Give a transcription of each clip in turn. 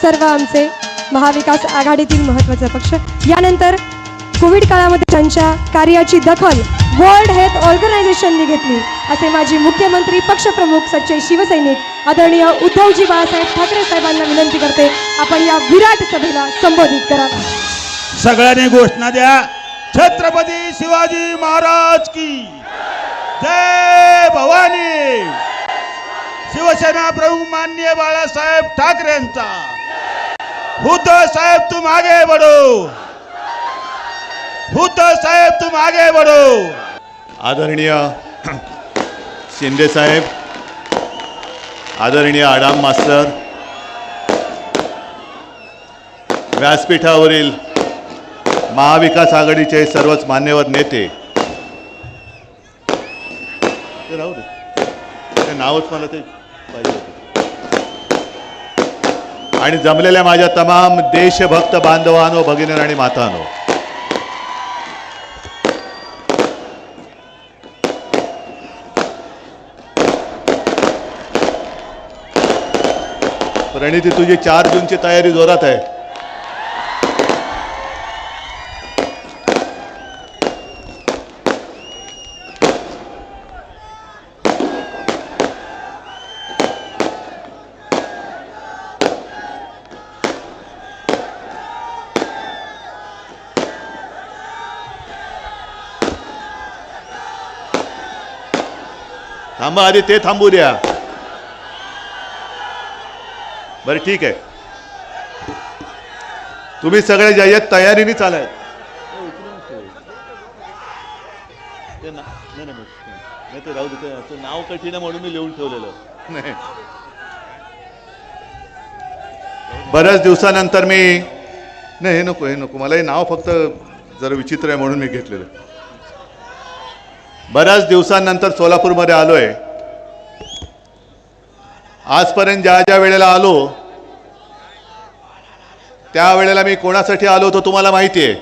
सर्व आमचे महाविकास आघाडीतील महत्त्वाचे पक्ष, यानंतर कोविड काळामध्ये त्यांच्या कार्याची दखल वर्ल्ड हेल्थ ऑर्गनायझेशनने घेतली असे माजी मुख्यमंत्री पक्षप्रमुख सच्चे शिवसैनिक आदरणीय उद्धवजी बाळासाहेब ठाकरे साहेबांना विनंती करते, आपण या विराट सभेला संबोधित करा. सगळ्यांनी घोषणा द्या. छत्रपती शिवाजी महाराज की जय. भवानी. शिवसेना प्रमुख माननीय बाळासाहेब ठाकरे यांचा. उद्धव साहेब तुम आगे बढ़ो. उद्धव साहेब तुम आगे बढ़ो. आदरणीय शिंदे साहेब, आदरणीय आडाम मास्तर, व्यासपीठावरील महाविकास आघाडीचे सर्वच मान्यवर नेते, राहू दे ते नावच मला ते पाहिजे होते, आणि जमलेल्या माझ्या तमाम देशभक्त बांधवांनो, भगिनी आणि मातांनो, प्रणिती तुझी 4 जूनची तयारी जोरात आहे. थांबा, आधी ते थांबू द्या. बरं ठीक आहे, तुम्ही सगळे जे आहेत तयारीने चालाय. नाही ते राहू दे, ते नाव कठीण आहे म्हणून मी लिहून ठेवलेलं नाही. बऱ्याच दिवसानंतर मी नाही, हे नको, हे नको मला, हे नाव फक्त जरा विचित्र आहे म्हणून मी घेतलेलं. बऱ्याच दिवसांनंतर सोलापूरमध्ये आलोय. आजपर्यंत ज्या ज्या वेळेला आलो त्यावेळेला मी कोणासाठी आलो होतो तुम्हाला माहिती आहे,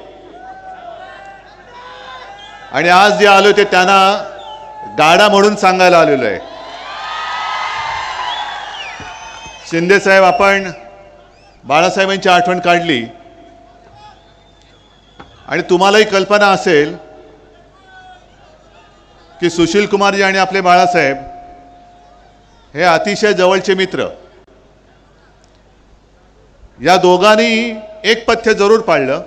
आणि आज जे आलो ते त्यांना गाडा म्हणून सांगायला आलेलो आहे. शिंदे साहेब, आपण बाळासाहेबांची आठवण काढली, आणि तुम्हालाही कल्पना असेल की सुशील कुमारजी आणि आपले बाळासाहेब हे अतिशय जवळचे मित्र. या दोघांनी एक पथ्य जरूर पाळलं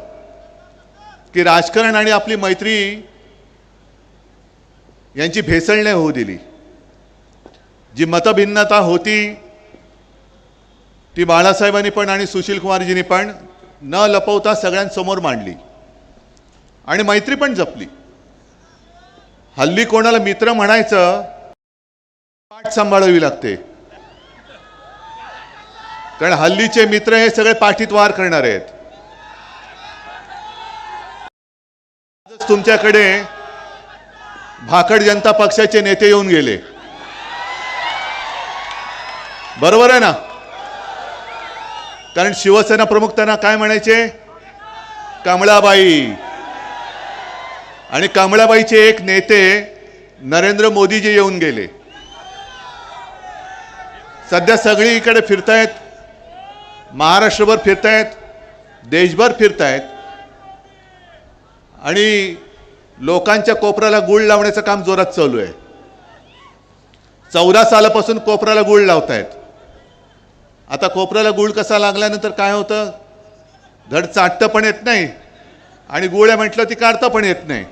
की राजकारण आणि आपली मैत्री यांची भेसळ नाही होऊ दिली. जी मतभिन्नता होती ती बाळासाहेबांनी पण आणि सुशील कुमारजींनी पण न लपवता सगळ्यांसमोर मांडली, आणि मैत्री पण जपली. हल्ली कोणाला मित्र म्हणायचं पाठ सांभाळावी लागते, कारण हल्लीचे मित्र हे सगळे पाठीत वार करणार आहेत. तुमच्याकडे भाकड जनता पक्षाचे नेते येऊन गेले, बरोबर आहे ना? कारण शिवसेना प्रमुख त्यांना काय म्हणायचे? कमळाबाई. आणि कमळाबाईचे एक नेते नरेंद्र मोदीजी येऊन गेले. सध्या सगळीकडे फिरतायत, महाराष्ट्रभर फिरतायत, देशभर फिरतायत, आणि लोकांच्या कोपऱ्याला गुळ लावण्याचं काम जोरात चालू आहे. 14 सालापासून कोपऱ्याला गुळ लावतायत. आता कोपऱ्याला गुळ कसा लागल्यानंतर काय होतं? धड चाटतं पण येत नाही, आणि गुळ म्हटलं ती काढता पण येत नाही.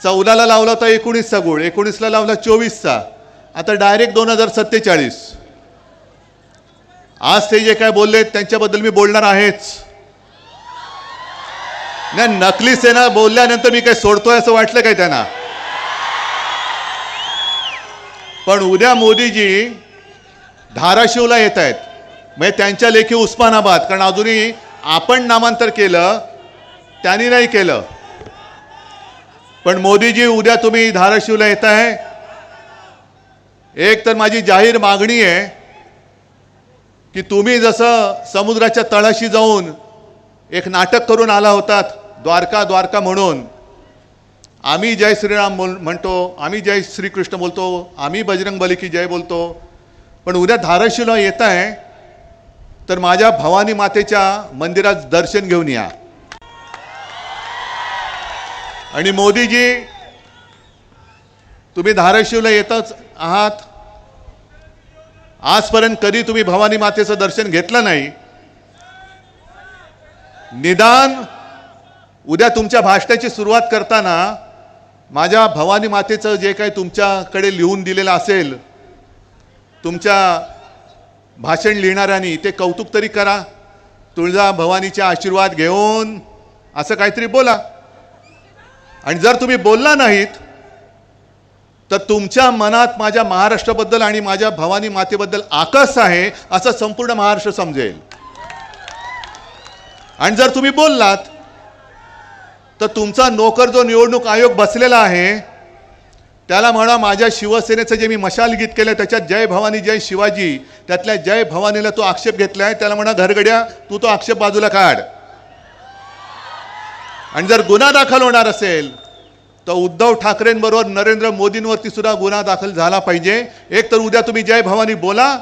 14ला लावला होता 19चा गुळ, 19ला लावला 24चा, आता डायरेक्ट 2047. आज ते जे काय बोलले त्यांच्याबद्दल मी बोलणार आहेच. नाही, नकली सेना बोलल्यानंतर मी काय सोडतोय असं वाटलं काय त्यांना? पण उद्या मोदीजी धाराशिवला येत आहेत, म्हणजे त्यांच्या लेखी उस्मानाबाद, कारण अजूनही आपण नामांतर केलं, त्यांनी नाही केलं. पण मोदीजी उद्या तुम्ही धाराशिवला येत आहे. एक तर माझी जाहीर मागणी आहे की तुम्ही जसं समुद्राच्या तळाशी जाऊन एक नाटक करून आला होतात, द्वारका द्वारका म्हणून, आम्ही जय श्रीराम म्हणतो, आम्ही जय श्रीकृष्ण बोलतो, आम्ही बजरंग बली की जय बोलतो, पण उद्या धाराशिवला येत आहे तर माझ्या भवानी मातेच्या मंदिरात दर्शन घेऊन या. आणि मोदीजी, तुम्ही धाराशिवला येतच आहात, आजपर्यंत कधी तुम्ही भवानी मातेचं दर्शन घेतलं नाही. निदान उद्या तुमच्या भाषणाची सुरुवात करताना माझ्या भवानी मातेचं जे काही तुमच्याकडे लिहून दिलेलं असेल, तुमच्या भाषण लिहिणाऱ्यांनी, ते कौतुक तरी करा. तुळजा भवानीचे आशीर्वाद घेऊन असं काहीतरी बोला. आणि जर तुम्ही बोलला नाहीत तर तुमच्या मनात माझ्या महाराष्ट्राबद्दल आणि माझ्या भवानी मातेबद्दल आकस आहे असं संपूर्ण महाराष्ट्र समजेल. आणि जर तुम्ही बोललात तर तुमचा नोकर जो निवडणूक आयोग बसलेला आहे त्याला म्हणा, माझ्या शिवसेनेचं जे मी मशाल गीत केलं त्याच्यात जय भवानी जय शिवाजी, त्यातल्या जय भवानीला तो आक्षेप घेतलाय, त्याला म्हणा घरगड्या तू तो आक्षेप बाजूला काढ. आणि जर गुन्हा दाखल होणार असेल तर उद्धव ठाकरेंबरोबर नरेंद्र मोदींवरती सुद्धा गुन्हा दाखल झाला पाहिजे. एक तर उद्या तुम्ही जय भवानी बोला,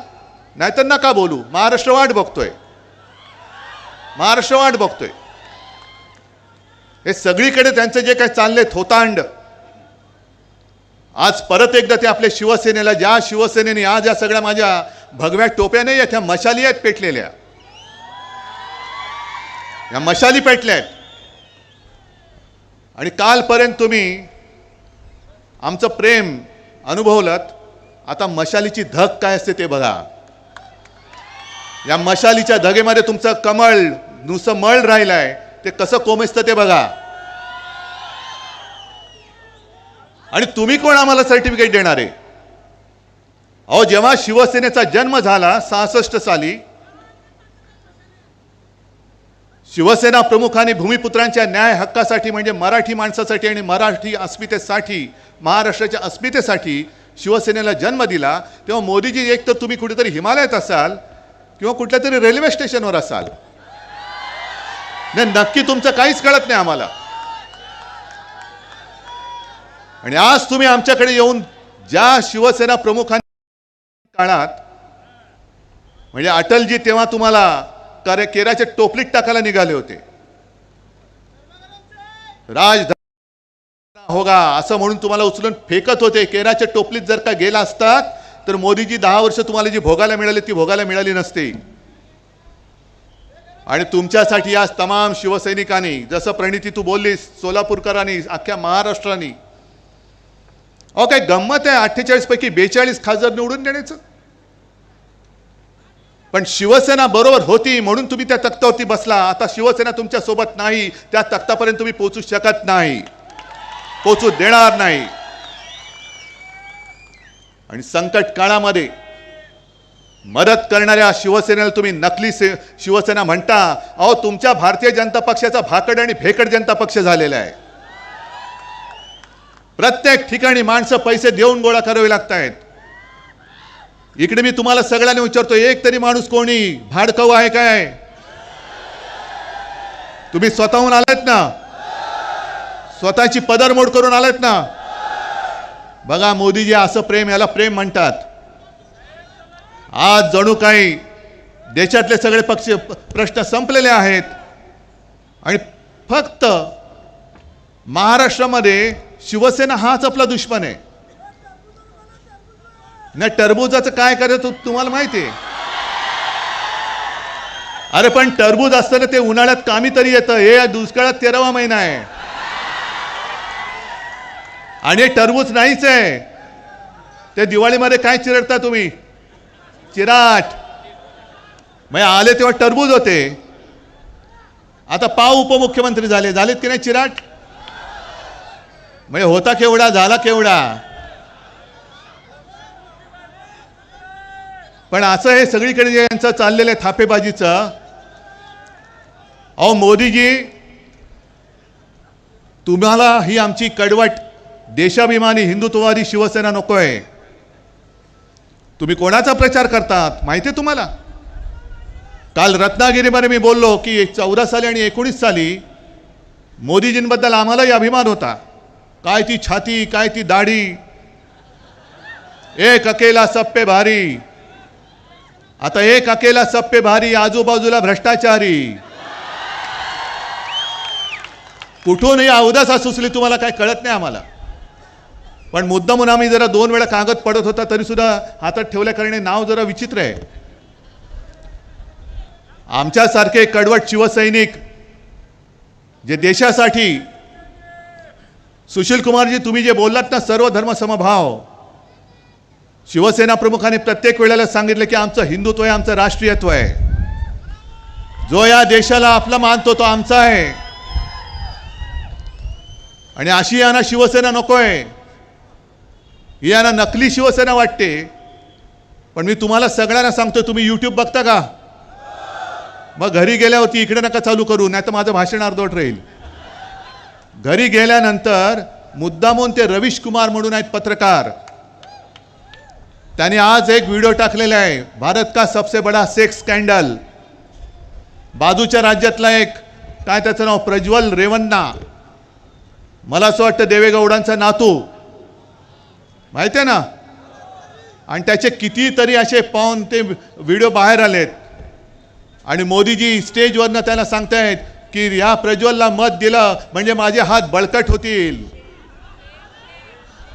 नाहीतर नका बोलू. महाराष्ट्र वाट बघतोय, महाराष्ट्र वाट बघतोय. हे सगळीकडे त्यांचं जे काही चाललंय थोतांड, आज परत एकदा ते आपल्या शिवसेनेला, ज्या शिवसेनेने आज या सगळ्या माझ्या भगव्या टोप्या नाही आहेत, ह्या मशाली आहेत पेटलेल्या, या मशाली पेटल्या आहेत. आणि कालपर्यंत तुम्ही आमचं प्रेम अनुभवलं, आता मशालीची धग काय असते ते बघा. या मशालीच्या धगेमध्ये तुमचं कमळ नुसतं मळ राहिलंय, ते कसं कोमेजतं ते बघा. आणि तुम्ही कोण आम्हाला सर्टिफिकेट देणार आहे? अहो, जेव्हा शिवसेनेचा जन्म झाला 66 साली, शिवसेना प्रमुखांनी भूमिपुत्रांच्या न्याय हक्कासाठी, म्हणजे मराठी माणसासाठी आणि मराठी अस्मितेसाठी, महाराष्ट्राच्या अस्मितेसाठी शिवसेनेला जन्म दिला, तेव्हा मोदीजी एक तर तुम्ही कुठेतरी हिमालयात असाल किंवा कुठल्या तरी रेल्वे स्टेशनवर असाल. नाही, नक्की तुमचं काहीच कळत नाही आम्हाला. आणि आज तुम्ही आमच्याकडे येऊन ज्या शिवसेना प्रमुखांनी काळात, म्हणजे अटलजी तेव्हा तुम्हाला केराच्या टोपलीत टाकायला निघाले होते, राजधानी होगा असं म्हणून तुम्हाला उचलून फेकत होते. केराच्या टोपलीत जर का गेला असतात तर मोदीजी 10 वर्ष तुम्हाला जी भोगायला मिळाली ती भोगायला मिळाली नसती. आणि तुमच्यासाठी आज तमाम शिवसैनिकांनी, जसं प्रणिती तू बोललीस, सोलापूरकरांनी, अख्ख्या महाराष्ट्राने, अहो काय गंमत आहे 48 पैकी 42 खासदार निवडून देण्याचं. पण शिवसेना बरोबर होती म्हणून तुम्ही त्या तख्तावरती बसला. आता शिवसेना तुमच्या सोबत नाही, त्या तख्तापर्यंत तुम्ही पोहोचू शकत नाही, पोहोचू देणार नाही. आणि संकट काळामध्ये मदत करणाऱ्या शिवसेनेला तुम्ही नकली शिवसेना म्हणता. अहो, तुमच्या भारतीय जनता पक्षाचा भाकड आणि भेकड जनता पक्ष झालेला आहे. प्रत्येक ठिकाणी माणसं पैसे देऊन गोळा करावे लागत आहेत. इकडे मी तुम्हाला सगळ्यांना विचारतो, एक तरी माणूस कोणी भाडकाऊ आहे काय? तुम्ही स्वतःहून आलात ना, स्वतःची पदरमोड करून आलात ना. बघा मोदीजी, असं प्रेम, याला प्रेम म्हणतात. आज जणू काही देशातले सगळे पक्ष प्रश्न संपलेले आहेत आणि फक्त महाराष्ट्रामध्ये शिवसेना हाच आपला दुश्मन आहे. ना टरबूजाचं काय करायचं तुम्हाला माहिती आहे? अरे पण टरबूज असताना ते उन्हाळ्यात कामी तरी येतं, हे दुष्काळात 13वा महिना आहे. आणि टरबूज नाहीच आहे. ते दिवाळीमध्ये काय चिरडता तुम्ही? चिराट. मग आले तेव्हा टरबूज होते, आता पाव उपमुख्यमंत्री झालेत की नाही चिराट? म्हणजे होता केवढा, झाला केवढा. पण असं हे सगळीकडे जे यांचं चाललेलं आहे थापेबाजीचं, अहो मोदीजी, तुम्हाला ही आमची कडवट देशाभिमानी हिंदुत्ववादी शिवसेना नकोय. तुम्ही कोणाचा प्रचार करतात माहिती आहे तुम्हाला? काल रत्नागिरीमध्ये मी बोललो की 14 साली आणि 19 साली मोदीजींबद्दल आम्हालाही अभिमान होता. काय ती छाती, काय ती दाढी, एक अकेला सब पे भारी. आता एक अकेला सब पे भारी, आजूबाजूला भ्रष्टाचारी. कुठूनही अवदासा सुचली तुम्हाला काय कळत नाही आम्हाला. पण मुद्दामून आम्ही जरा 2 वेळा कागद पडत होता तरी सुद्धा हातात ठेवल्या कारणे नाव जरा विचित्र आहे. आमच्यासारखे कडवट शिवसैनिक जे देशासाठी, सुशील कुमारजी तुम्ही जे बोललात ना, सर्व धर्म समभाव, शिवसेना प्रमुखांनी प्रत्येक वेळेला सांगितलं की आमचं हिंदुत्व आहे, आमचं राष्ट्रीयत्व आहे. जो या देशाला आपला मानतो तो आमचा आहे. आणि अशी यांना शिवसेना नकोय, ही यांना नकली शिवसेना वाटते. पण मी तुम्हाला सगळ्यांना सांगतो, तुम्ही YouTube बघता का? मग घरी गेल्यावरती इकडे नका चालू करू, नाही तर माझं भाषण अर्धवट राहील. घरी गेल्यानंतर मुद्दामून ते रवीश कुमार म्हणून आहेत पत्रकार, त्यांनी आज एक व्हिडिओ टाकलेला आहे, भारत का सबसे बडा सेक्स स्कॅन्डल. बाजूच्या राज्यातला एक काय त्याचं नाव, प्रज्वल रेवन्ना, मला असं वाटतं देवेगौडांचा नातू, माहिती आहे ना. आणि त्याचे कितीतरी असे पाहून ते व्हिडिओ बाहेर आलेत. आणि मोदीजी स्टेजवरनं त्याला सांगतायत की या प्रज्वलला मत दिलं म्हणजे माझे हात बळकट होतील.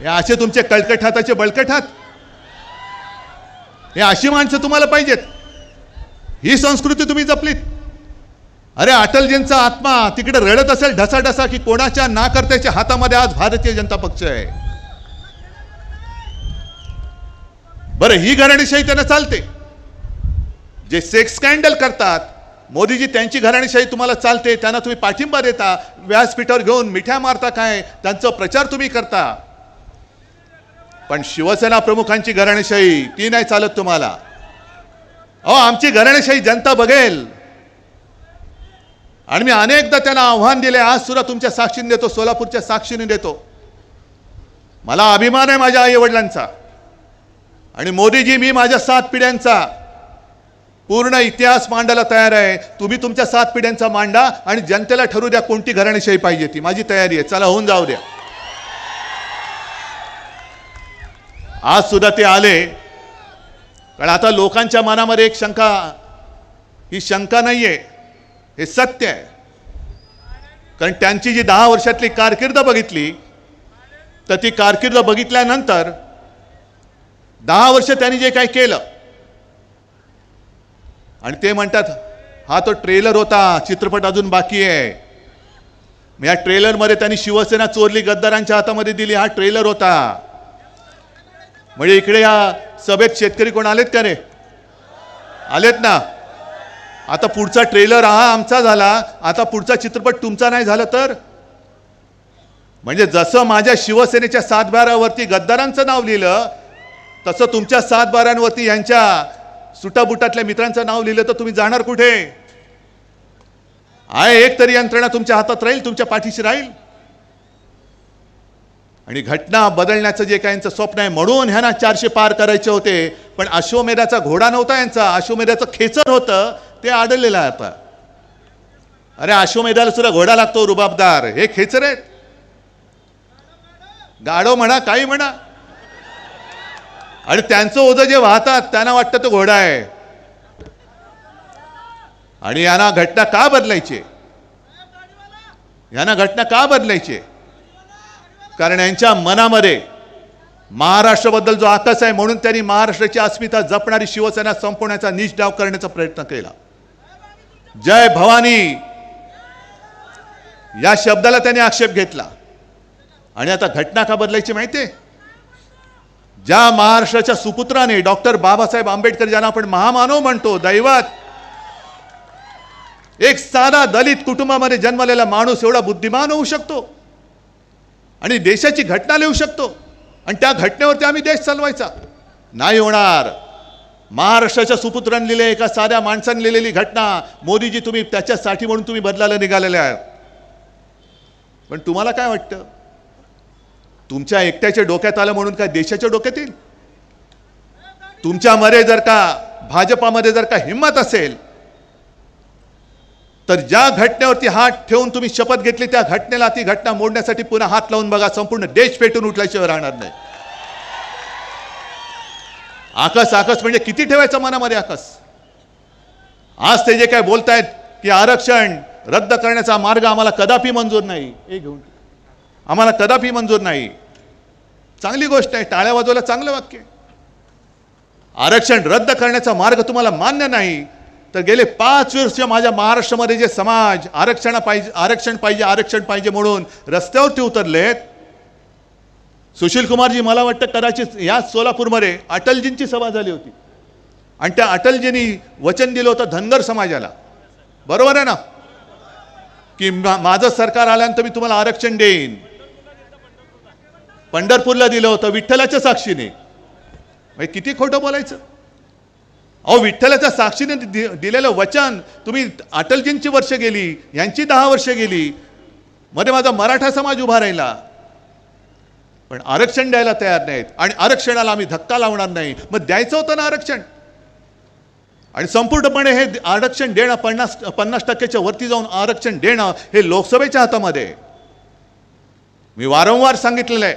हे असे तुमचे कळकट हाताचे बळकट हात, हे अशी माणसं तुम्हाला पाहिजेत. ही संस्कृती तुम्ही जपलीत. अरे अटलजींचा आत्मा तिकडे रडत असेल ढसाढसा की कोणाच्या नाकर्त्याच्या हातामध्ये आज भारतीय जनता पक्ष आहे. बरं, ही घराणेशाही त्यांना चालते. जे सेक्स स्कॅन्डल करतात मोदीजी, त्यांची घराणेशाही तुम्हाला चालते, त्यांना तुम्ही पाठिंबा देता, व्यासपीठावर घेऊन मिठ्या मारता, काय त्यांचा प्रचार तुम्ही करता. पण शिवसेना प्रमुखांची घराणेशाही ती नाही चालत तुम्हाला. अहो, आमची घराणेशाही जनता बघेल. आणि मी अनेकदा त्यांना आव्हान दिले, आज सुद्धा तुमच्या साक्षीने देतो, सोलापूरच्या साक्षीने देतो. मला अभिमान आहे माझ्या आई वडिलांचा. आणि मोदीजी, मी माझ्या 7 पिढ्यांचा पूर्ण इतिहास मांडायला तयार आहे. तुम्ही तुमच्या 7 पिढ्यांचा मांडा आणि जनतेला ठरवू द्या कोणती घराणेशाही पाहिजे ती. माझी तयारी आहे, चला होऊन जाऊ द्या. आज सुद्धा ते आले, कारण आता लोकांच्या मनामध्ये एक शंका, ही शंका नाहीये, हे सत्य आहे. कारण त्यांची जी 10 वर्षातली कारकीर्द बघितली, तर ती कारकीर्द बघितल्यानंतर 10 वर्ष त्यांनी जे काही केलं, आणि ते म्हणतात हा तो ट्रेलर होता, चित्रपट अजून बाकी आहे. या ट्रेलरमध्ये त्यांनी शिवसेना चोरली, गद्दारांच्या हातामध्ये दिली, हा ट्रेलर होता. म्हणजे इकडे या सभेत शेतकरी कोण आलेत का रे? आलेत ना. आता पुढचा ट्रेलर हा आमचा झाला, आता पुढचा चित्रपट तुमचा नाही झाला तर? म्हणजे जसं माझ्या शिवसेनेच्या 7/12वरती गद्दारांचं नाव लिहिलं, तसं तुमच्या 7/12वरती यांच्या सुटाबुटातल्या मित्रांचं नाव लिहिलं तर तुम्ही जाणार कुठे? आहे एक तरी यंत्रणा तुमच्या हातात राहील, तुमच्या पाठीशी राहील. आणि घटना बदलण्याचं जे काही यांचं स्वप्न आहे, म्हणून ह्यांना 400 पार करायचे होते. पण अश्वमेधाचा घोडा नव्हता यांचा, अश्वमेधाचं खेचर होतं, ते आढळलेलं आहे आता. अरे अश्वमेधाला सुद्धा घोडा लागतो रुबाबदार, हे खेचर आहेत. गाढव म्हणा, काही म्हणा. आणि त्यांचं ओझं जे वाहतात त्यांना वाटतं तो घोडा आहे. आणि यांना घटना का बदलायची? यांना घटना का बदलायची? कारण यांच्या मनामध्ये महाराष्ट्राबद्दल जो आकस आहे, म्हणून त्यांनी महाराष्ट्राची अस्मिता जपणारी शिवसेना संपवण्याचा नीच डाव करण्याचा प्रयत्न केला. जय भवानी या शब्दाला त्यांनी आक्षेप घेतला. आणि आता घटना का बदलायची माहितीये? ज्या महाराष्ट्राच्या सुपुत्राने डॉक्टर बाबासाहेब आंबेडकर, ज्यांना आपण महामानव म्हणतो, दैवत, एक साधा दलित कुटुंबामध्ये जन्मलेला माणूस एवढा बुद्धिमान होऊ शकतो आणि देशाची घटना लिहू शकतो, आणि त्या घटनेवरती आम्ही देश चालवायचा? नाही होणार. महाराष्ट्राच्या सुपुत्रांनी लिहिले, एका साध्या माणसाने लिहिलेली घटना, मोदीजी तुम्ही त्याच्यासाठी म्हणून तुम्ही बदलायला निघालेले आहात. पण तुम्हाला काय वाटतं? तुमच्या एकट्याच्या डोक्यात आलं म्हणून काय देशाच्या डोक्यात येईल? तुमच्यामध्ये जर का, भाजपामध्ये जर का हिंमत असेल, तर ज्या घटनेवरती हात ठेवून तुम्ही शपथ घेतली, त्या घटनेला, ती घटना मोडण्यासाठी पुन्हा हात लावून बघा, संपूर्ण देश पेटून उठल्याशिवाय राहणार नाही. आकस आकस म्हणजे किती ठेवायचं मनामध्ये आकस? आज ते जे काय बोलतायत की आरक्षण रद्द करण्याचा मार्ग आम्हाला कदापि मंजूर नाही, हे घेऊन आम्हाला कदापि मंजूर नाही. चांगली गोष्ट आहे, टाळ्या वाजवायला चांगलं वाक्य. आरक्षण रद्द करण्याचा मार्ग तुम्हाला मान्य नाही तर गेले 5 वर्ष माझ्या महाराष्ट्रामध्ये जे समाज आरक्षण पाहिजे म्हणून रस्त्यावरती उतरलेत. सुशील कुमारजी, मला वाटतं कदाचित या सोलापूरमध्ये अटलजींची सभा झाली होती आणि त्या अटलजींनी वचन दिलं होतं धनगर समाजाला, बरोबर आहे ना, की माझं सरकार आल्यानंतर मी तुम्हाला आरक्षण देईन. पंढरपूरला दिलं होतं विठ्ठलाच्या साक्षीने. म्हणजे किती खोटं बोलायचं? अहो, विठ्ठलाच्या साक्षीने दिलेलं वचन तुम्ही, अटलजींची वर्ष गेली, यांची 10 वर्ष गेली, मध्ये माझा मराठा समाज उभा राहिला, पण आरक्षण द्यायला तयार नाहीत. आणि आरक्षणाला आम्ही धक्का लावणार नाही. मग द्यायचं होतं ना आरक्षण. आणि संपूर्णपणे हे आरक्षण देणं 50% वरती जाऊन आरक्षण देणं हे लोकसभेच्या हातामध्ये. मी वारंवार सांगितलेलं आहे,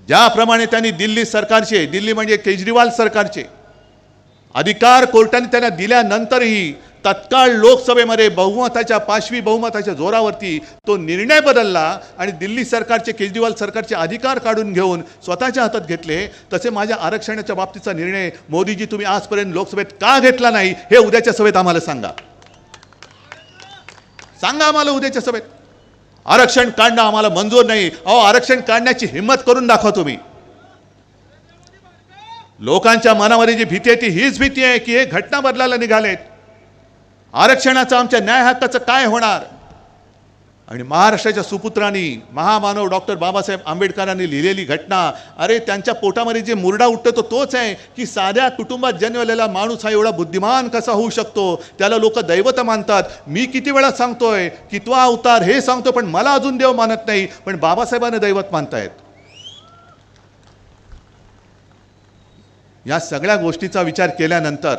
ज्याप्रमाणे त्यांनी दिल्ली म्हणजे केजरीवाल सरकारचे अधिकार कोर्टाने त्यांना दिल्यानंतरही तत्काळ लोकसभेमध्ये पाशवी बहुमताच्या जोरावरती तो निर्णय बदलला आणि दिल्ली सरकारचे, केजरीवाल सरकारचे अधिकार काढून घेऊन स्वतःच्या हातात घेतले. तसे माझ्या आरक्षणाच्या बाबतीचा निर्णय मोदीजी तुम्ही आजपर्यंत लोकसभेत का घेतला नाही हे उद्याच्या सभेत आम्हाला सांगा. आम्हाला उद्याच्या सभेत. आरक्षण काढणं आम्हाला मंजूर नाही. अहो, आरक्षण काढण्याची हिंमत करून दाखवा तुम्ही. लोकांच्या मनामध्ये जी भीती आहे ती हीच भीती आहे की हे घटना बदलायला निघालेत. आरक्षणाचं, आमच्या न्याय हक्काचं काय होणार? आणि महाराष्ट्राच्या सुपुत्रांनी, महामानव डॉक्टर बाबासाहेब आंबेडकरांनी लिहिलेली घटना, अरे त्यांच्या पोटामध्ये जे मुरडा उठतो तो तोच आहे की साध्या कुटुंबात जन्मलेला माणूस हा एवढा बुद्धिमान कसा होऊ शकतो? त्याला लोक दैवत मानतात. मी किती वेळा सांगतोय की तो अवतार हे सांगतो, पण मला अजून देव मानत नाही, पण बाबासाहेबांना दैवत मानतायत. या सगळ्या गोष्टीचा विचार केल्यानंतर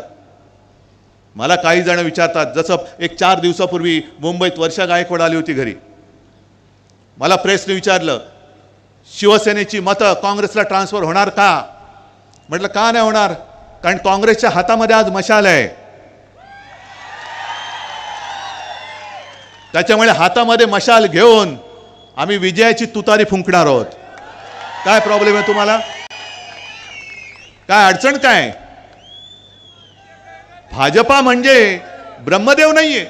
मला काही जण विचारतात, जसं एक 4 दिवसापूर्वी मुंबईत वर्षा गायकवाड आली होती घरी. मला प्रेसने विचारलं, शिवसेनेची मतं काँग्रेसला ट्रान्सफर होणार का? म्हटलं का नाही होणार? कारण काँग्रेसच्या हातामध्ये आज मशाल आहे. त्याच्यामुळे हातामध्ये मशाल घेऊन आम्ही विजयाची तुतारी फुंकणार आहोत. काय प्रॉब्लेम आहे तुम्हाला? काय अडचण काय? भाजपा म्हणजे ब्रह्मदेव नाहीये.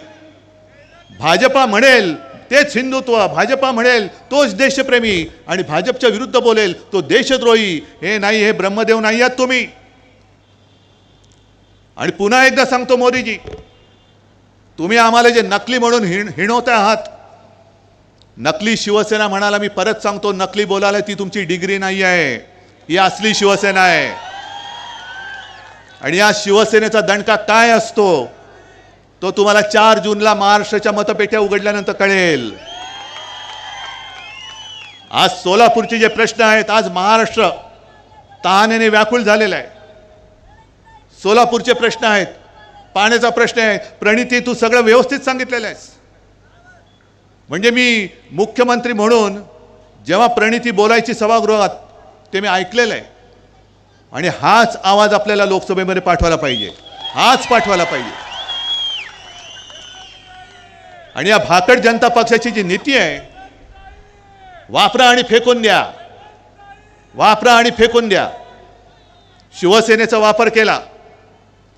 भाजपा म्हणेल तेच हिंदुत्व, भाजपा म्हणेल तोच देशप्रेमी, आणि भाजपच्या विरुद्ध बोलेल तो देशद्रोही. हे नाही, हे ब्रह्मदेव नाही आहात तुम्ही. आणि पुन्हा एकदा सांगतो मोदीजी, तुम्ही आम्हाला जे नकली म्हणून हिणवता आहात, नकली शिवसेना म्हणाला, मी परत सांगतो, नकली बोलायला ती तुमची डिग्री नाही आहे, ही असली शिवसेना आहे. आणि या शिवसेनेचा दणका काय असतो तो तुम्हाला 4 जूनला महाराष्ट्राच्या मतपेट्या उघडल्यानंतर कळेल. आज सोलापूरचे जे प्रश्न आहेत, आज महाराष्ट्र तहानेने व्याकुळ झालेला आहे. सोलापूरचे प्रश्न आहेत, पाण्याचा प्रश्न आहे. प्रणिती, तू सगळं व्यवस्थित सांगितलेलं आहेस. म्हणजे मी मुख्यमंत्री म्हणून जेव्हा प्रणिती बोलायची सभागृहात ते मी ऐकलेलं आहे. आणि हाच आवाज आपल्याला लोकसभेमध्ये पाठवायला पाहिजे, हाच पाठवायला पाहिजे. आणि या भाकड जनता पक्षाची जी नीती आहे, वापरा आणि फेकून द्या, वापरा आणि फेकून द्या. शिवसेनेचा वापर केला.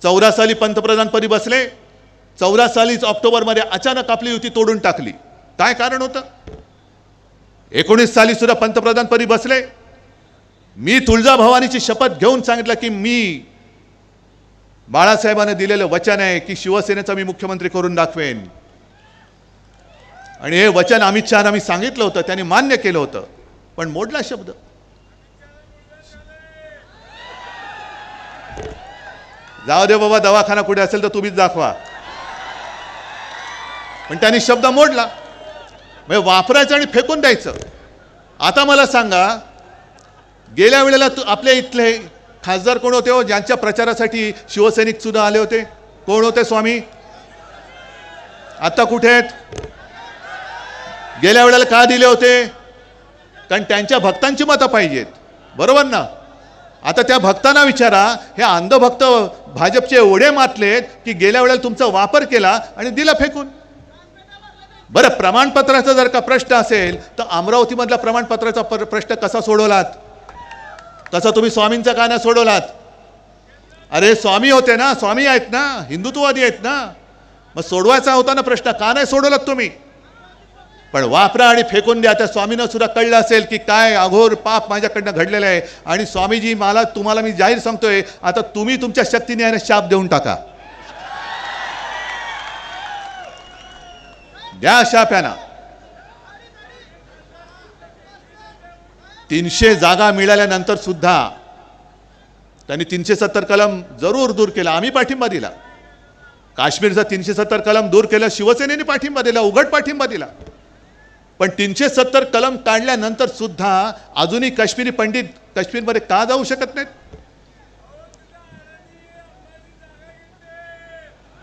14 साली पंतप्रधानपदी बसले. 14 सालीच ऑक्टोबरमध्ये अचानक आपली युती तोडून टाकली. काय कारण होतं? 19 साली सुद्धा पंतप्रधानपदी बसले. मी तुळजाभवानीची शपथ घेऊन सांगितलं की मी बाळासाहेबांना दिलेलं वचन आहे की शिवसेनेचा मी मुख्यमंत्री करून दाखवेन. आणि हे वचन अमित शहाना मी सांगितलं होतं, त्यांनी मान्य केलं होतं, पण मोडला शब्द. जाऊ दे बाबा, दवाखाना कुठे असेल तर तुम्हीच दाखवा. पण त्यांनी शब्द मोडला. म्हणजे वापरायचं आणि फेकून द्यायचं. आता मला सांगा, गेल्या वेळेला आपल्या इथले खासदार कोण होते हो ज्यांच्या प्रचारासाठी शिवसैनिक सुद्धा आले होते? कोण होते स्वामी? आता कुठे आहेत? गेल्या वेळेला का दिले होते? कारण त्यांच्या भक्तांची मतं पाहिजेत, बरोबर ना? आता त्या भक्तांना विचारा, हे अंधभक्त भाजपचे एवढे मातलेत की गेल्या वेळेला तुमचा वापर केला आणि दिला फेकून. बरं, प्रमाणपत्राचा जर का प्रश्न असेल तर अमरावतीमधला प्रमाणपत्राचा प्रश्न कसा सोडवलात? कसा तुम्ही स्वामींचा का नाही सोडवलात? अरे स्वामी होते ना, स्वामी आहेत ना, हिंदुत्ववादी आहेत ना, मग सोडवायचा होता ना प्रश्न, का नाही सोडवलात तुम्ही? पण वापरा आणि फेकून द्या. त्या स्वामींना सुद्धा कळलं असेल की काय अघोर पाप माझ्याकडनं घडलेलं आहे. आणि स्वामीजी, तुम्हाला मी जाहीर सांगतोय, आता तुम्ही तुमच्या शक्तीने याने शाप देऊन टाका. द्या शाप यांना. 300 जागा मिळाल्यानंतर सुद्धा त्यांनी 370 कलम जरूर दूर केला. आम्ही पाठिंबा दिला. काश्मीरचा 370 कलम दूर केलं, शिवसेनेने पाठिंबा दिला, उघड पाठिंबा दिला. पण 370 कलम काढल्यानंतर सुद्धा अजूनही काश्मीरी पंडित काश्मीरमध्ये का जाऊ शकत नाहीत?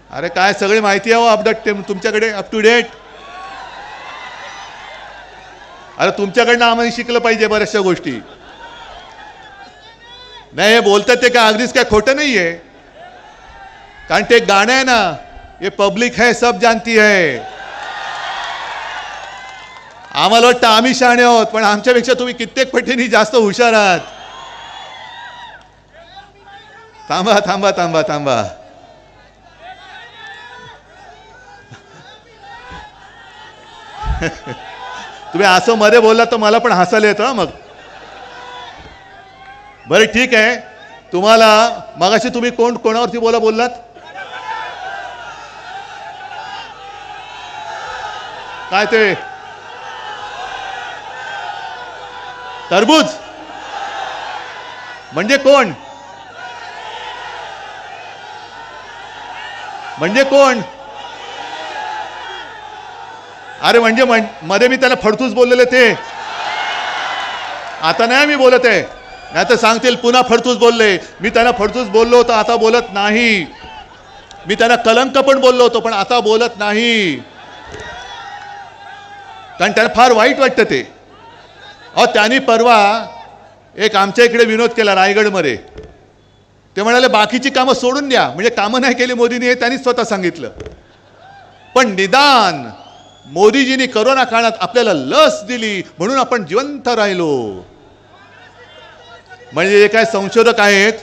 अरे काय सगळी माहिती आहे अपडेट तुमच्याकडे, अप टू डेट. अरे तुमच्याकडनं आम्हाला शिकलं पाहिजे बऱ्याचशा गोष्टी. नाही, हे बोलतात ते काय अगदीच काय खोटं नाहीये. कारण ते गाणं आहे ना, ये पब्लिक है सब जानती है. आम्हाला वाटतं आम्ही शहाणे आहोत, पण आमच्यापेक्षा तुम्ही कित्येक पटीने जास्त हुशार आहात. थांबा थांबा थांबा थांबा. तुम्ही असं मध्ये बोललात तर मला पण हसायला येतं मग. बरं ठीक आहे. तुम्हाला मगाशी तुम्ही कोणावरती बोललात? काय ते तरबूज म्हणजे कोण? म्हणजे कोण? अरे म्हणजे मध्ये मी त्याला फडतूस बोललेले ते. आता नाही मी बोलत आहे, नाही तर सांगतील पुन्हा फडतूस बोलले. मी त्यांना फडतूस बोललो होतो, आता बोलत नाही. मी त्यांना कलंक पण बोललो होतो, पण आता बोलत नाही. कारण त्यांना फार वाईट वाटतं ते. त्यांनी परवा एक आमच्या इकडे विनोद केला रायगडमध्ये. ते म्हणाले बाकीची कामं सोडून द्या, म्हणजे कामं नाही केली मोदींनी, हे त्यांनी स्वतः सांगितलं. पण निदान मोदीजींनी करोना काळात आपल्याला लस दिली म्हणून आपण जिवंत राहिलो. म्हणजे जे काय संशोधक आहेत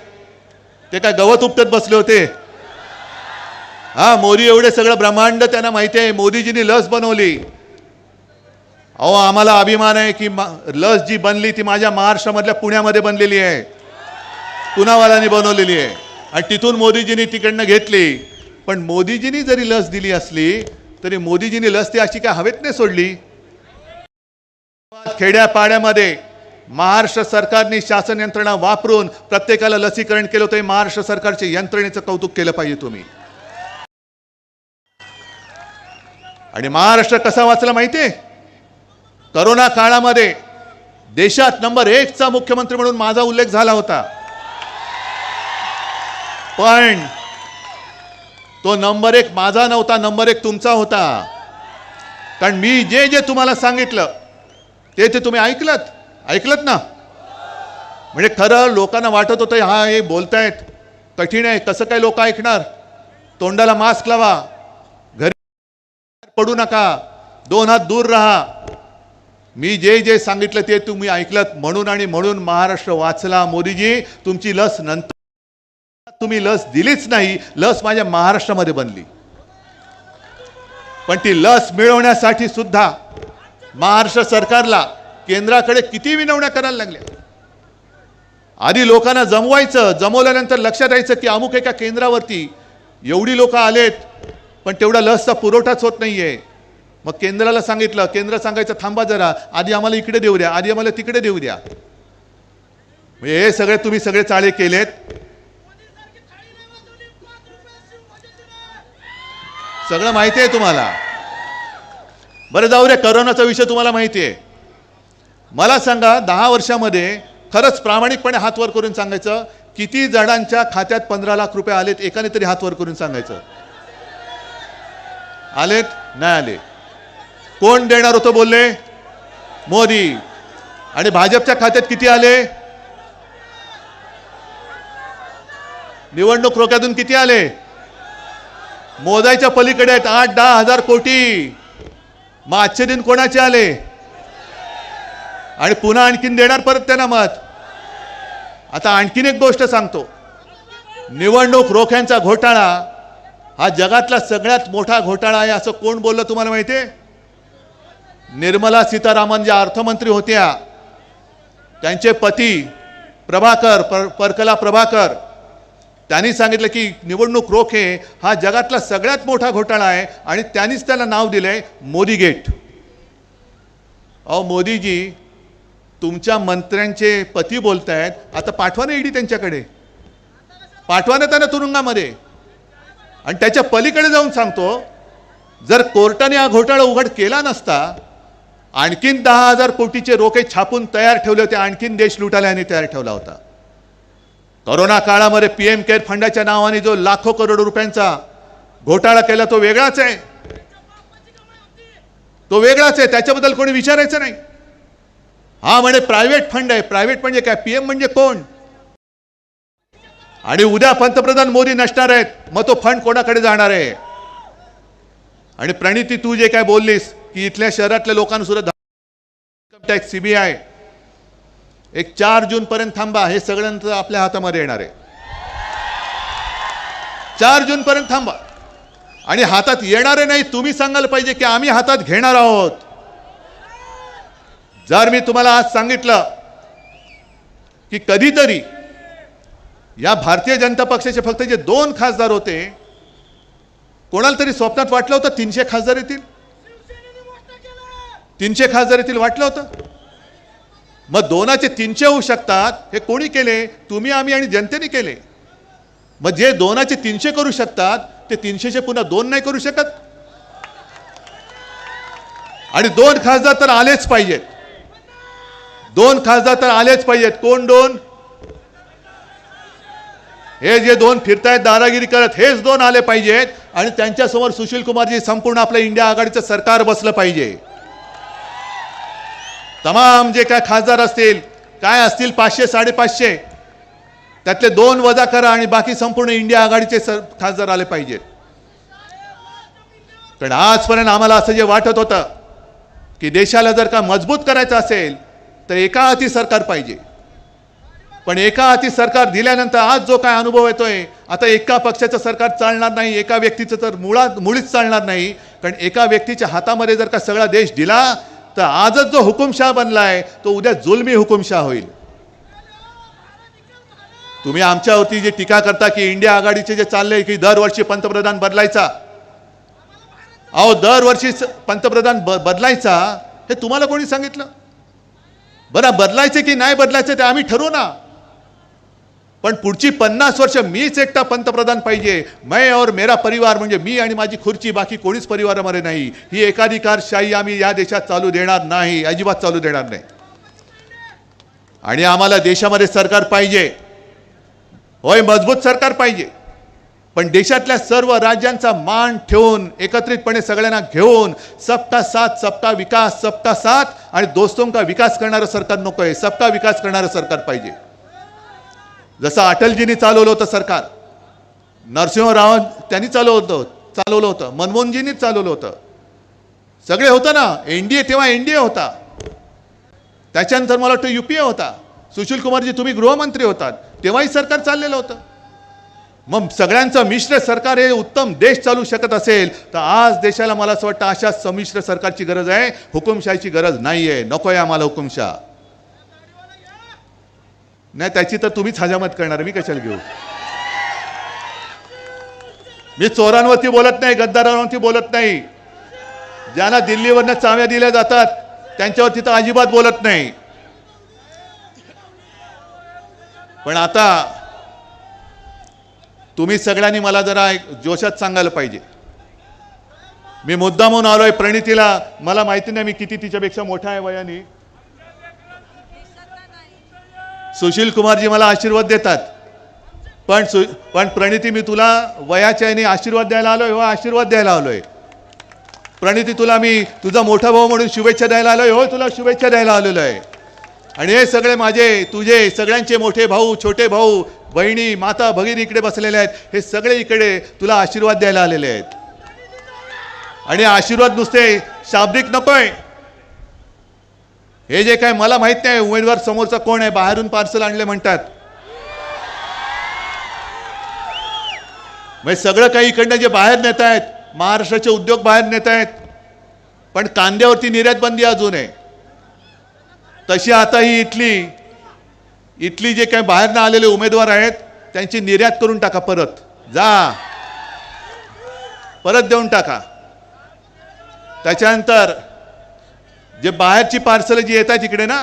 ते काय गवत उपटत बसले होते? मोदी एवढे सगळं ब्रह्मांड त्यांना माहिती आहे. मोदीजींनी लस बनवली. आम्हाला अभिमान आहे की लस जी बनली ती माझ्या महाराष्ट्रामधल्या पुण्यामध्ये बनलेली आहे, पुनावालांनी बनवलेली आहे. आणि तिथून मोदीजींनी तिकडनं घेतली. पण मोदीजींनी जरी लस दिली असली तरी मोदीजींनी लस ती अशी काय हवेत नाही सोडली. खेड्यापाड्यामध्ये महाराष्ट्र सरकारने शासन यंत्रणा वापरून प्रत्येकाला लसीकरण केलं होतं. महाराष्ट्र सरकारच्या यंत्रणेचं कौतुक केलं पाहिजे तुम्ही. आणि महाराष्ट्र कसा वाचला माहितीये? करोना काळामध्ये देशात नंबर 1चा मुख्यमंत्री म्हणून माझा उल्लेख झाला होता. पण तो नंबर 1 माझा नव्हता, नंबर 1 तुमचा होता. कारण मी जे जे तुम्हाला सांगितलं ते तुम्ही ऐकलत ना. म्हणजे खरं लोकांना वाटत होतं हे बोलतायत कठीण आहे, कसं काय लोक ऐकणार. तोंडाला मास्क लावा, घरी पडू नका, 2 हात दूर राहा. मी जे जे सांगितलं ते तुम्ही ऐकलत म्हणून आणि म्हणून महाराष्ट्र वाचला. मोदीजी तुमची लस नंतर तुम्ही लस दिलीच नाही. लस माझ्या महाराष्ट्रामध्ये बनली. पण ती लस मिळवण्यासाठी सुद्धा महाराष्ट्र सरकारला केंद्राकडे किती विनवण्या करायला लागल्या. आधी लोकांना जमवायचं, जमवल्यानंतर लक्षात यायचं की अमुक एका केंद्रावरती एवढी लोक आलेत पण तेवढा लसचा पुरवठाच होत नाहीये. मग केंद्राला सांगितलं, केंद्र सांगायचं थांबा जरा, आधी आम्हाला इकडे देऊ द्या, आधी आम्हाला तिकडे देऊ द्या. म्हणजे हे सगळे तुम्ही सगळे चाळे केलेत. सगळं माहिती आहे तुम्हाला. बरं जाऊ रे, करोनाचा विषय तुम्हाला माहिती आहे. मला सांगा 10 वर्षामध्ये खरंच प्रामाणिकपणे हात वर करून सांगायचं किती जणांच्या खात्यात 15 लाख रुपये आलेत? एकाने तरी हात वर करून सांगायचं. आलेत? नाही आले. कोण देणार होतं बोलले? मोदी. आणि भाजपच्या खात्यात किती आले? निवडणूक रोख्यातून किती आले? मोजायच्या पलीकडे आहेत, 8-10 हजार कोटी. मग आजचे दिन कोणाचे आले? आणि पुन्हा आणखीन देणार परत त्यांना मत. आता आणखीन एक गोष्ट सांगतो, निवडणूक रोख्यांचा घोटाळा हा जगातला सगळ्यात मोठा घोटाळा आहे असं कोण बोललं तुम्हाला माहिती आहे? निर्मला सीतारामन ज्या अर्थमंत्री होत्या, त्यांचे पती परकला प्रभाकर, त्यांनी सांगितलं की निवडणूक रोखे हा जगातला सगळ्यात मोठा घोटाळा आहे आणि त्यांनीच त्याला नाव दिलंय मोदी गेट. अहो मोदीजी, तुमच्या मंत्र्यांचे पती बोलतायत, आता पाठवा ना ईडी त्यांच्याकडे, पाठवा ना त्यांना तुरुंगामध्ये. आणि त्याच्या पलीकडे जाऊन सांगतो, जर कोर्टाने हा घोटाळा उघड केला नसता, आणखीन 10,000 कोटीचे रोखे छापून तयार ठेवले होते, आणखीन देश लुटायला यांनी तयार ठेवला होता. कोरोना काळामध्ये पीएम केअर फंडाच्या नावाने जो लाखो करोड रुपयांचा घोटाळा केला तो वेगळाच आहे, तो वेगळाच आहे, त्याच्याबद्दल कोणी विचारायचं नाही. हा म्हणे प्रायव्हेट फंड आहे. प्रायव्हेट म्हणजे काय? पीएम म्हणजे कोण? आणि उद्या पंतप्रधान मोदी नसणार आहेत, मग तो फंड कोणाकडे जाणार आहे? आणि प्रणिती, तू जे काय बोललीस की इथल्या शहरातल्या लोकांना सुद्धा इन्कम टॅक्स, सीबीआय, एक 4 जून पर्यंत थांबा, हे सगळ्यांचं आपल्या हातामध्ये येणार आहे. 4 जून पर्यंत थांबा. आणि हातात येणारे नाही, तुम्ही सांगायला पाहिजे की आम्ही हातात घेणार आहोत. जर मी तुम्हाला आज सांगितलं की कधीतरी या भारतीय जनता पक्षाचे फक्त जे 2 खासदार होते, कोणाला तरी स्वप्नात वाटलं होतं 300 खासदार येतील, 300 खासदार येतील वाटलं होतं? मग 2चे 300 होऊ शकतात, हे कोणी केले? तुम्ही, आम्ही आणि जनतेने केले. मग जे 2चे 300 करू शकतात, ते 300चे पुन्हा 2 नाही करू शकत? आणि 2 खासदार तर आलेच पाहिजेत, 2 खासदार तर आलेच पाहिजेत. कोण 2? हे जे 2 फिरतायत दादागिरी करत, हेच 2 आले पाहिजेत. आणि त्यांच्यासमोर सुशील कुमारजी, संपूर्ण आपलं इंडिया आघाडीचं सरकार बसलं पाहिजे. तमाम जे काय खासदार असतील, काय असतील 500-550, त्यातले 2 वजा करा आणि बाकी संपूर्ण इंडिया आघाडीचे खासदार आले पाहिजेत. कारण आजपर्यंत आम्हाला असं जे वाटत होतं की देशाला जर का मजबूत करायचं असेल तर एका हाती सरकार पाहिजे. पण एका हाती सरकार दिल्यानंतर आज जो काय अनुभव येतोय, आता एका पक्षाचं सरकार चालणार नाही, एका व्यक्तीचं तर मुळीच चालणार नाही. कारण एका व्यक्तीच्या हातामध्ये जर का सगळा देश दिला, तर आजच जो हुकुमशाह बनलाय तो उद्या जुलमी हुकुमशाह होईल. तुम्ही आमच्यावरती जे टीका करता की इंडिया आघाडीचे जे चाललंय की दरवर्षी पंतप्रधान बदलायचा, अहो दरवर्षी पंतप्रधान बदलायचा, हे तुम्हाला कोणी सांगितलं? बरं, बदलायचे की नाही बदलायचे ते आम्ही ठरवू ना, पण पुढची 50 वर्ष मीच एकटा पंतप्रधान पाहिजे. मैं और मेरा परिवार, म्हणजे मी आणि माझी खुर्ची, बाकी कोणीच परिवारामध्ये नाही. ही एकाधिकारशाही आम्ही या देशात चालू देणार नाही, अजिबात चालू देणार नाही. आणि आम्हाला देशामध्ये सरकार पाहिजे, होय मजबूत सरकार पाहिजे, पण देशातल्या सर्व राज्यांचा मान ठेवून, एकत्रितपणे सगळ्यांना घेऊन, सबका साथ सबका विकास, सबका साथ आणि दोस्तों का विकास करणारं सरकार नको आहे, सबका विकास करणारं सरकार पाहिजे. जसं अटलजींनी चालवलं होतं सरकार, नरसिंहराव त्यांनी चालवलं होतं, मनमोहनजींनी चालवलं होतं, सगळे होतं ना. एनडीए, तेव्हा एनडीए होता, त्याच्यानंतर मला वाटतं यूपीए होता. सुशील कुमारजी तुम्ही गृहमंत्री होतात, तेव्हाही सरकार चाललेलं होतं. मग सगळ्यांचं मिश्र सरकार हे उत्तम देश चालू शकत असेल तर आज देशाला मला असं वाटतं अशा संमिश्र सरकारची गरज आहे, हुकुमशाहीची गरज नाही आहे. नको आहे आम्हाला हुकुमशाह. नाही, त्याची तर तुम्हीच हजामत करणार, मी कशाला घेऊ? मी चोरांवरती बोलत नाही, गद्दारांवरती बोलत नाही, ज्यांना दिल्लीवरनं चाव्या दिल्या जातात त्यांच्यावरती तर अजिबात बोलत नाही. पण आता तुम्ही सगळ्यांनी मला जरा जोशात सांगायला पाहिजे. मी मुद्दाम म्हणून आलोय प्रणितीला, मला माहिती नाही मी किती तिच्यापेक्षा मोठा आहे वयाने. सुशील कुमारजी मला आशीर्वाद देतात, पण प्रणिती, मी तुला वयाच्या याने आशीर्वाद द्यायला आलोय, हो आशीर्वाद द्यायला आलोय. प्रणिती, तुला मी तुझा मोठा भाऊ म्हणून शुभेच्छा द्यायला आलोय, हो तुला शुभेच्छा द्यायला आलेलो आहे. आणि हे सगळे माझे, तुझे सगळ्यांचे मोठे भाऊ, छोटे भाऊ, बहिणी, माता, भगिनी इकडे बसलेले आहेत, हे सगळे इकडे तुला आशीर्वाद द्यायला आलेले आहेत. आणि आशीर्वाद नुसते शाब्दिक नकोय. हे जे काय मला माहित नाही उमेदवार समोरचा कोण आहे, बाहेरून पार्सल आणले म्हणतात. म्हणजे सगळं काही इकडनं जे बाहेर नेत आहेत, महाराष्ट्राचे उद्योग बाहेर नेत आहेत, पण कांद्यावरती निर्यात बंदी अजून आहे. तशी आता ही इथली जे काही बाहेरनं आलेले उमेदवार आहेत त्यांची निर्यात करून टाका, परत देऊन टाका. त्याच्यानंतर जे बाहेरची पार्सल जी येत आहेत इकडे ना,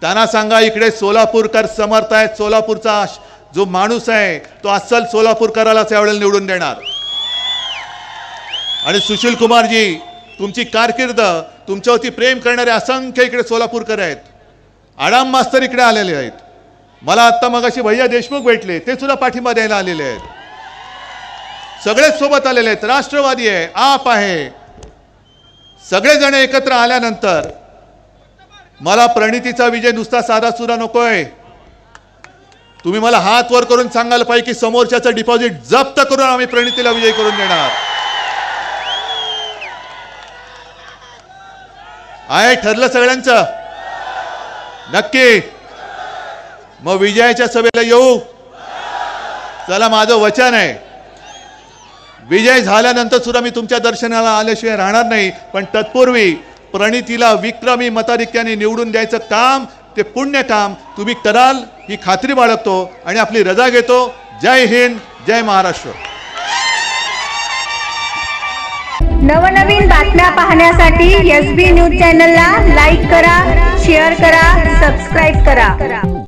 त्यांना सांगा इकडे सोलापूरकर समर्थ आहेत. सोलापूरचा जो माणूस आहे तो अस्सल सोलापूरकरालाच यावेळेला निवडून देणार. आणि सुशील कुमारजी, तुमची कारकीर्द, तुमच्यावरती प्रेम करणारे असंख्य इकडे सोलापूरकर आहेत. आडाम मास्तर इकडे आलेले आहेत. मला आत्ता मगाशी भैया देशमुख भेटले, ते सुद्धा पाठिंबा द्यायला आलेले आहेत. सगळेच सोबत आलेले आहेत. राष्ट्रवादी आहे, आप आहे, सगळेजण एकत्र आल्यानंतर मला प्रणितीचा विजय नुसता साधा सुद्धा नकोय. तुम्ही मला हात वर करून सांगायला पाहिजे की समोरच्याचं डिपॉझिट जप्त करून आम्ही प्रणितीला विजय करून देणार. आहे ठरलं सगळ्यांचं? नक्की. मग विजयाच्या सभेला येऊ. चला, माझं वचन आहे, विजय झाल्यानंतर सुद्धा मी तुमच्या दर्शनाला आल्याशिवाय राहणार नाही. पण तत्पूर्वी प्रणितीला विक्रमी मताधिक्याने निवडून द्यायचं काम, ते पुण्य काम तुम्ही कराल ही खात्री बाळगतो आणि आपली रजा घेतो. जय हिंद, जय महाराष्ट्र. नवनवीन बातम्या पाहण्यासाठी SB न्यूज चॅनलला लाईक करा, शेअर करा, सबस्क्राईब करा.